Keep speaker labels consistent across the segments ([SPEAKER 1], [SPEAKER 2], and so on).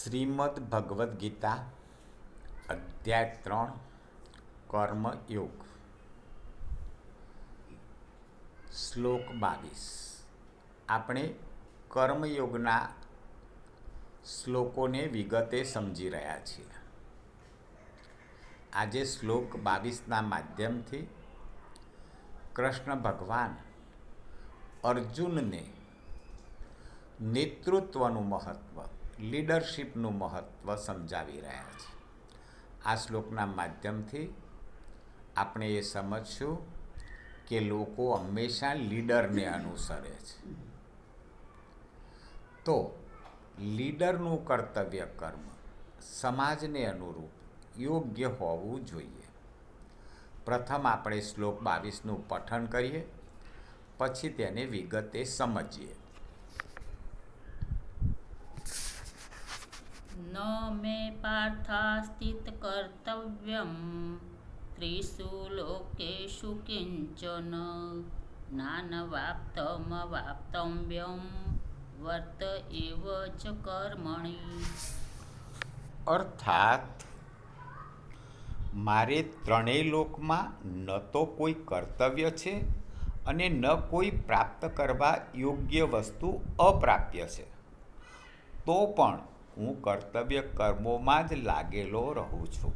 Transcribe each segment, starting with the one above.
[SPEAKER 1] શ્રીમદ ભગવદ્ ગીતા અધ્યાય 3 કર્મયોગ શ્લોક 22 આપણે કર્મયોગના શ્લોકોને વિગતે સમજી રહ્યા છીએ. આજે શ્લોક 22ના માધ્યમથી કૃષ્ણ ભગવાન અર્જુનને નેતૃત્વનું મહત્ત્વ, લીડરશીપનું મહત્ત્વ સમજાવી રહ્યા છે. આ શ્લોકના માધ્યમથી આપણે એ સમજશું કે લોકો હંમેશા લીડરને અનુસરે છે, તો લીડરનું કર્તવ્ય કર્મ સમાજને અનુરૂપ યોગ્ય હોવું જોઈએ. પ્રથમ આપણે શ્લોક 22નું પઠન કરીએ, પછી તેને વિગતે સમજીએ.
[SPEAKER 2] ન મે પાર્થાસ્તિત કર્તવ્યમ ત્રિષુ લોકેષુ કિંચન નાનવાપ્તમવાપ્તવ્યમ વર્ત એવ ચ કર્મણિ.
[SPEAKER 1] અર્થાત મારે ત્રણેય લોકમાં ન તો કોઈ કર્તવ્ય છે અને ન કોઈ પ્રાપ્ત કરવા યોગ્ય વસ્તુ અપ્રાપ્ય છે, તો પણ હું કર્તવ્ય કર્મોમાં જ લાગેલો રહું છું.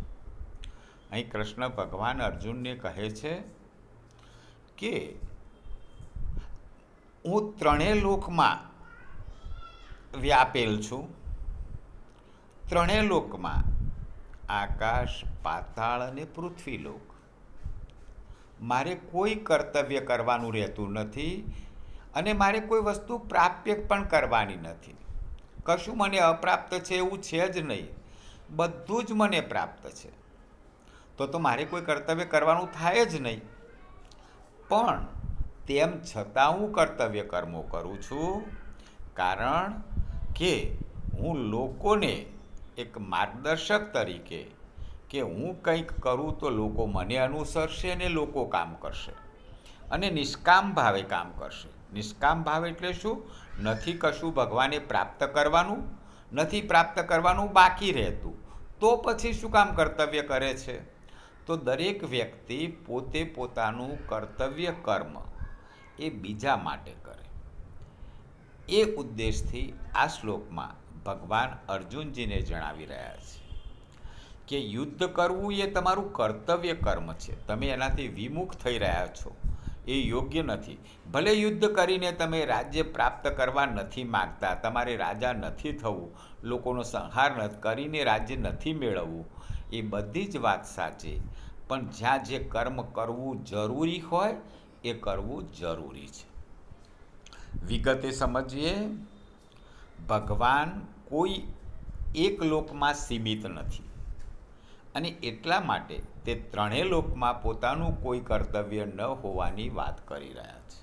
[SPEAKER 1] અહીં કૃષ્ણ ભગવાન અર્જુનને કહે છે કે હું ત્રણેય લોકમાં વ્યાપેલ છું. ત્રણેય લોકમાં આકાશ, પાતાળ અને પૃથ્વીલોક. મારે કોઈ કર્તવ્ય કરવાનું રહેતું નથી અને મારે કોઈ વસ્તુ પ્રાપ્ય પણ કરવાની નથી. કશું મને અપ્રાપ્ત છે એવું છે જ નહીં, બધું જ મને પ્રાપ્ત છે. તો મારે કોઈ કર્તવ્ય કરવાનું થાય જ નહીં. પણ તેમ છતાં હું કર્તવ્ય કર્મો કરું છું, કારણ કે હું લોકોને એક માર્ગદર્શક તરીકે કે હું કંઈક કરું તો લોકો મને અનુસરશે અને લોકો કામ કરશે અને નિષ્કામ ભાવે કામ કરશે. નિષ્કામ ભાવ એટલે શું? નથી કશું ભગવાને પ્રાપ્ત કરવાનું, નથી પ્રાપ્ત કરવાનું બાકી રહેતું, તો પછી શું કામ કર્તવ્ય કરે છે? તો દરેક વ્યક્તિ પોતે પોતાનું કર્તવ્ય કર્મ એ બીજા માટે કરે. એ ઉદ્દેશથી આ શ્લોકમાં ભગવાન અર્જુનજીને જણાવી રહ્યા છે કે યુદ્ધ કરવું એ તમારું કર્તવ્ય કર્મ છે. તમે એનાથી વિમુખ થઈ રહ્યા છો, એ યોગ્ય નથી. ભલે યુદ્ધ કરીને તમે રાજ્ય પ્રાપ્ત કરવા નથી માગતા, તમારે રાજા નથી થવું, લોકોનો સંહાર કરીને રાજ્ય નથી મેળવવું, એ બધી જ વાત સાચી. પણ જ્યાં જે કર્મ કરવું જરૂરી હોય એ કરવું જરૂરી છે. વિગતે સમજીએ. ભગવાન કોઈ એક લોકમાં સીમિત નથી અને એટલા માટે તે ત્રણેય લોકમાં પોતાનું કોઈ કર્તવ્ય ન હોવાની વાત કરી રહ્યા છે.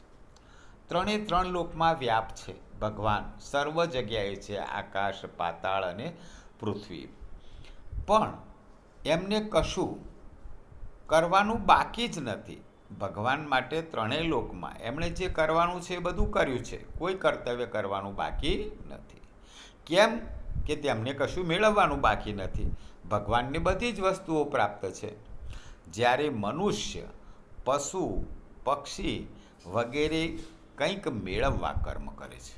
[SPEAKER 1] ત્રણ લોકમાં વ્યાપ છે ભગવાન, સર્વ જગ્યાએ છે, આકાશ, પાતાળ અને પૃથ્વી. પણ એમને કશું કરવાનું બાકી જ નથી. ભગવાન માટે ત્રણેય લોકમાં એમણે જે કરવાનું છે એ બધું કર્યું છે, કોઈ કર્તવ્ય કરવાનું બાકી નથી. કેમ કે તેમને કશું મેળવવાનું બાકી નથી. ભગવાનને બધી જ વસ્તુઓ પ્રાપ્ત છે. જ્યારે મનુષ્ય, પશુ, પક્ષી વગેરે કંઈક મેળવવા કર્મ કરે છે.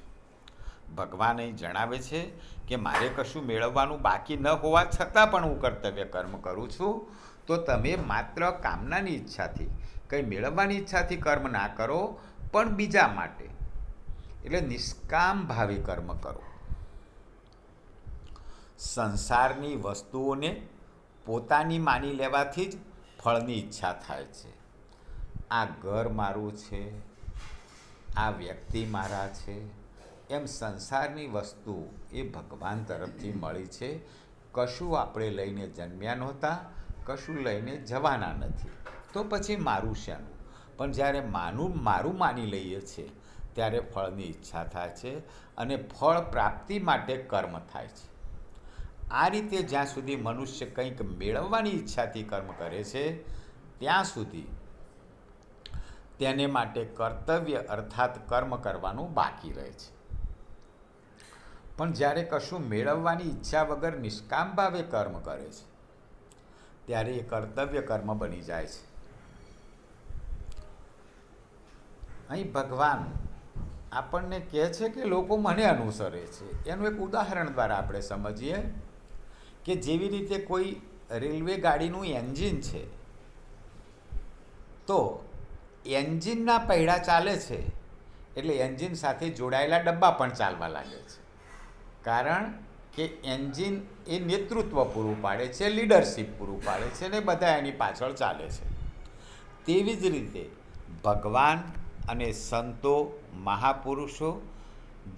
[SPEAKER 1] ભગવાન અહીં જણાવે છે કે મારે કશું મેળવવાનું બાકી ન હોવા છતાં પણ હું કર્તવ્ય કર્મ કરું છું. તો તમે માત્ર કામનાની ઈચ્છાથી, કંઈ મેળવવાની ઈચ્છાથી કર્મ ના કરો, પણ બીજા માટે, એટલે નિષ્કામ ભાવે કર્મ કરો. સંસારની વસ્તુઓને પોતાની માની લેવાથી જ ફળની ઈચ્છા થાય છે. આ ઘર મારું છે, આ વ્યક્તિ મારા છે, એમ સંસારની વસ્તુ એ ભગવાન તરફથી મળી છે. કશું આપણે લઈને જન્મ્યા નહોતા, કશું લઈને જવાના નથી, તો પછી મારું શાનું? પણ જ્યારે મારું માની લઈએ છીએ ત્યારે ફળની ઈચ્છા થાય છે અને ફળ પ્રાપ્તિ માટે કર્મ થાય છે. આ રીતે જ્યાં સુધી મનુષ્ય કંઈક મેળવવાની ઈચ્છાથી કર્મ કરે છે, ત્યાં સુધી તેને માટે કર્તવ્ય અર્થાત કર્મ કરવાનું બાકી રહે છે. પણ જ્યારે કશું મેળવવાની ઈચ્છા વગર નિષ્કામ ભાવે કર્મ કરે છે ત્યારે એ કર્તવ્ય કર્મ બની જાય છે. અહીં ભગવાન આપણને કહે છે કે લોકો મને અનુસરે છે. એનું એક ઉદાહરણ દ્વારા આપણે સમજીએ કે જેવી રીતે કોઈ રેલવે ગાડીનું એન્જિન છે તો એન્જિનના પૈડા ચાલે છે એટલે એન્જિન સાથે જોડાયેલા ડબ્બા પણ ચાલવા લાગે છે, કારણ કે એન્જિન એ નેતૃત્વ પૂરું પાડે છે, લીડરશીપ પૂરું પાડે છે ને બધા એની પાછળ ચાલે છે. તેવી જ રીતે ભગવાન અને સંતો, મહાપુરુષો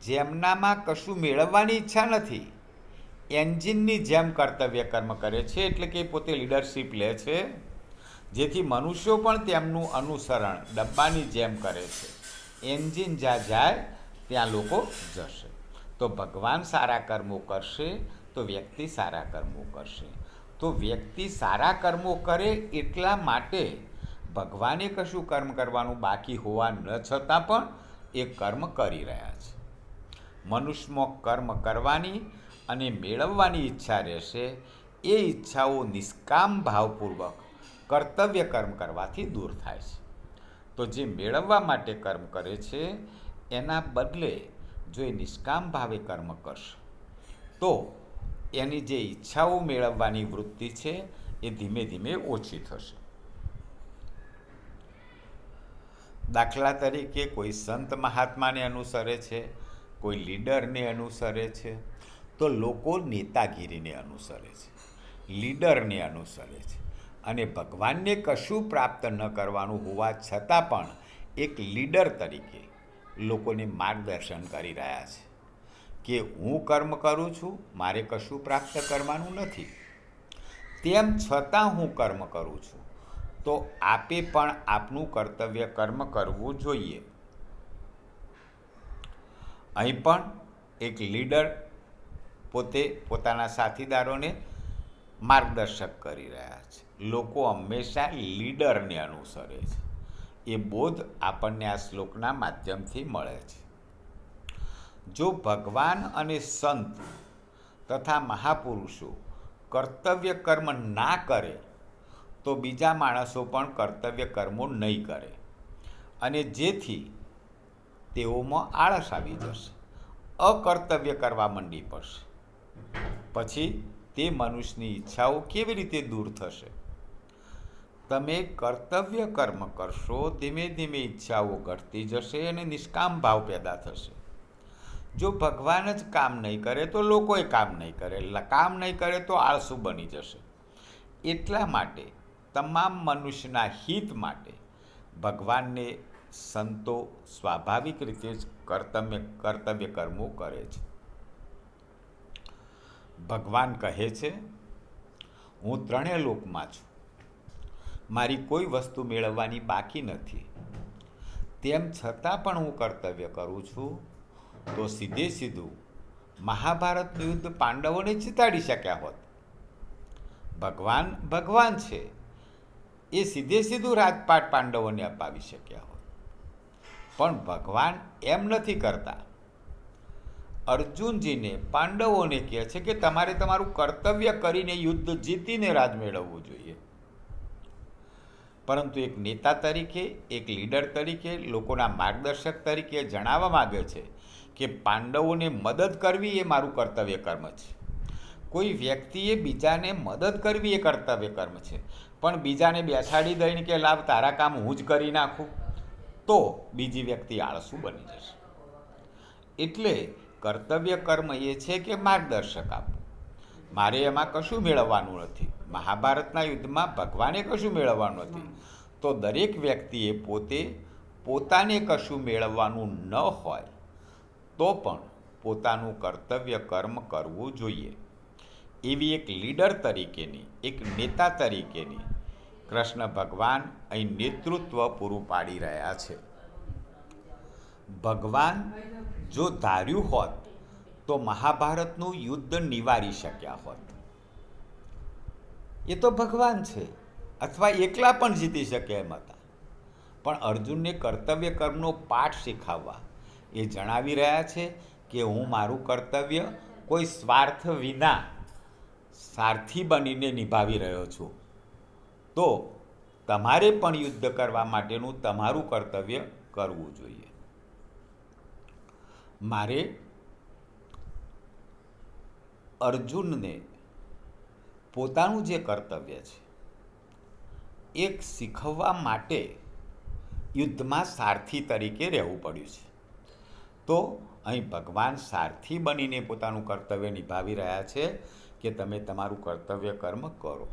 [SPEAKER 1] જેમનામાં કશું મેળવવાની ઈચ્છા નથી, એન્જિનની જેમ કર્તવ્ય કર્મ કરે છે, એટલે કે પોતે લીડરશીપ લે છે, જેથી મનુષ્યો પણ તેમનું અનુસરણ ડબ્બાની જેમ કરે છે. એન્જિન જ્યાં જાય ત્યાં લોકો જશે. તો ભગવાન સારા કર્મો કરશે તો વ્યક્તિ સારા કર્મો કરશે. તો વ્યક્તિ સારા કર્મો કરે એટલા માટે ભગવાને કશું કર્મ કરવાનું બાકી હોવા ન છતાં પણ એ કર્મ કરી રહ્યા છે. મનુષ્યમાં કર્મ કરવાની અને મેળવવાની ઈચ્છા રહેશે. એ ઈચ્છાઓ નિષ્કામ ભાવપૂર્વક કર્તવ્ય કર્મ કરવાથી દૂર થાય છે. તો જે મેળવવા માટે કર્મ કરે છે એના બદલે જો એ નિષ્કામ ભાવે કર્મ કરશે તો એની જે ઈચ્છાઓ મેળવવાની વૃત્તિ છે એ ધીમે ધીમે ઓછી થશે. દાખલા તરીકે કોઈ સંત મહાત્માને અનુસરે છે, કોઈ લીડરને અનુસરે છે, તો લોકો નેતાગીરીને અનુસરે છે, લીડરને અનુસરે છે અને ભગવાનને કશું પ્રાપ્ત ન કરવાનું હોવા છતાં પણ એક લીડર તરીકે લોકોને માર્ગદર્શન કરી રહ્યા છે કે હું કર્મ કરું છું, મારે કશું પ્રાપ્ત કરવાનું નથી, તેમ છતાં હું કર્મ કરું છું, તો આપે પણ આપનું કર્તવ્ય કર્મ કરવું જોઈએ. અહીં પણ એક લીડર પોતે પોતાના સાથીદારોને માર્ગદર્શક કરી રહ્યા છે. લોકો હંમેશા લીડરને અનુસરે છે. એ બોધ આપણને આ શ્લોકના માધ્યમથી મળે છે. જો ભગવાન અને સંત તથા મહાપુરુષો કર્તવ્ય કર્મ ના કરે તો બીજા માણસો પણ કર્તવ્ય કર્મો નહીં કરે અને જેથી તેઓમાં આળસ આવી જશે, અકર્તવ્ય કરવા માંડી પડશે. પછી તે મનુષ્યની ઈચ્છાઓ કેવી રીતે દૂર થશે? તમે કર્તવ્ય કર્મ કરશો, ધીમે ધીમે ઈચ્છાઓ ઘટતી જશે અને નિષ્કામ ભાવ પેદા થશે. જો ભગવાન જ કામ નહીં કરે તો લોકોએ કામ નહીં કરે, કામ નહીં કરે તો આળસુ બની જશે. એટલા માટે તમામ મનુષ્યના હિત માટે ભગવાનને સંતો સ્વાભાવિક રીતે જ કર્તવ્ય કર્મો કરે છે. ભગવાન કહે છે, હું ત્રણેય લોકમાં છું, મારી કોઈ વસ્તુ મેળવવાની બાકી નથી, તેમ છતાં પણ હું કર્તવ્ય કરું છું. તો સીધે સીધું મહાભારતનું યુદ્ધ પાંડવોને જીતાડી શક્યા હોત. ભગવાન ભગવાન છે, એ સીધે સીધું રાજપાટ પાંડવોને અપાવી શક્યા હોત. પણ ભગવાન એમ નથી કરતા. અર્જુનજીને પાંડવોને કહે છે કે તમારે તમારું કર્તવ્ય કરીને યુદ્ધ જીતીને રાજ મેળવવું જોઈએ. પરંતુ એક નેતા તરીકે, એક લીડર તરીકે, લોકોના માર્ગદર્શક તરીકે જણાવવા માગે છે કે પાંડવોને મદદ કરવી એ મારું કર્તવ્ય કર્મ છે. કોઈ વ્યક્તિએ બીજાને મદદ કરવી એ કર્તવ્ય કર્મ છે, પણ બીજાને બેસાડી દઈને કે લાવ તારા કામ હું જ કરી નાખું તો બીજી વ્યક્તિ આળસુ બની જશે. એટલે કર્તવ્ય કર્મ એ છે કે માર્ગદર્શક આપવું. મારે એમાં કશું મેળવવાનું નથી. મહાભારતના યુદ્ધમાં ભગવાને કશું મેળવવાનું નથી. તો દરેક વ્યક્તિએ પોતાને કશું મેળવવાનું ન હોય તો પણ પોતાનું કર્તવ્ય કર્મ કરવું જોઈએ. એવી એક લીડર તરીકેની, એક નેતા તરીકેની કૃષ્ણ ભગવાન અહીં નેતૃત્વ પૂરું પાડી રહ્યા છે. ભગવાન જો ધાર્યું હોત તો મહાભારતનું યુદ્ધ નિવારી શક્યા હોત. એ તો ભગવાન છે, અથવા એકલા પણ જીતી શકે એમ હતા. પણ અર્જુનને કર્તવ્ય કર્મનો પાઠ શીખવવા એ જણાવી રહ્યા છે કે હું મારું કર્તવ્ય કોઈ સ્વાર્થ વિના સારથી બનીને નિભાવી રહ્યો છું, તો તમારે પણ યુદ્ધ કરવા માટેનું તમારું કર્તવ્ય કરવું જોઈએ. મારે અર્જુનને પોતાનું જે કર્તવ્ય છે એક શીખવવા માટે યુદ્ધમાં સારથી તરીકે રહેવું પડ્યું છે. તો અહીં ભગવાન સારથી બનીને પોતાનું કર્તવ્ય નિભાવી રહ્યા છે કે તમે તમારું કર્તવ્ય કર્મ કરો.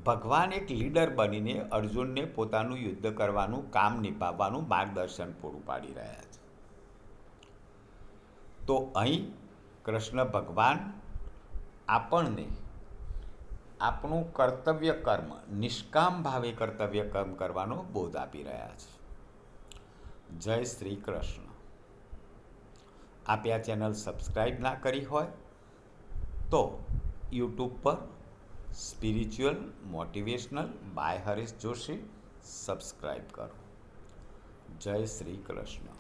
[SPEAKER 1] ભગવાન એક લીડર બનીને અર્જુનને પોતાનું યુદ્ધ કરવાનું કામ નિભાવવાનું માર્ગદર્શન પૂરું પાડી રહ્યા છે. તો અહીં કૃષ્ણ ભગવાન આપણને આપણું કર્તવ્ય કર્મ નિષ્કામ ભાવે કર્તવ્ય કર્મ કરવાનો બોધ આપી રહ્યા છે. જય શ્રી કૃષ્ણ. આપે આ ચેનલ સબસ્ક્રાઈબ ના કરી હોય તો યુટ્યુબ પર spiritual motivational by Harish Joshi subscribe કરો. જય શ્રી કૃષ્ણ.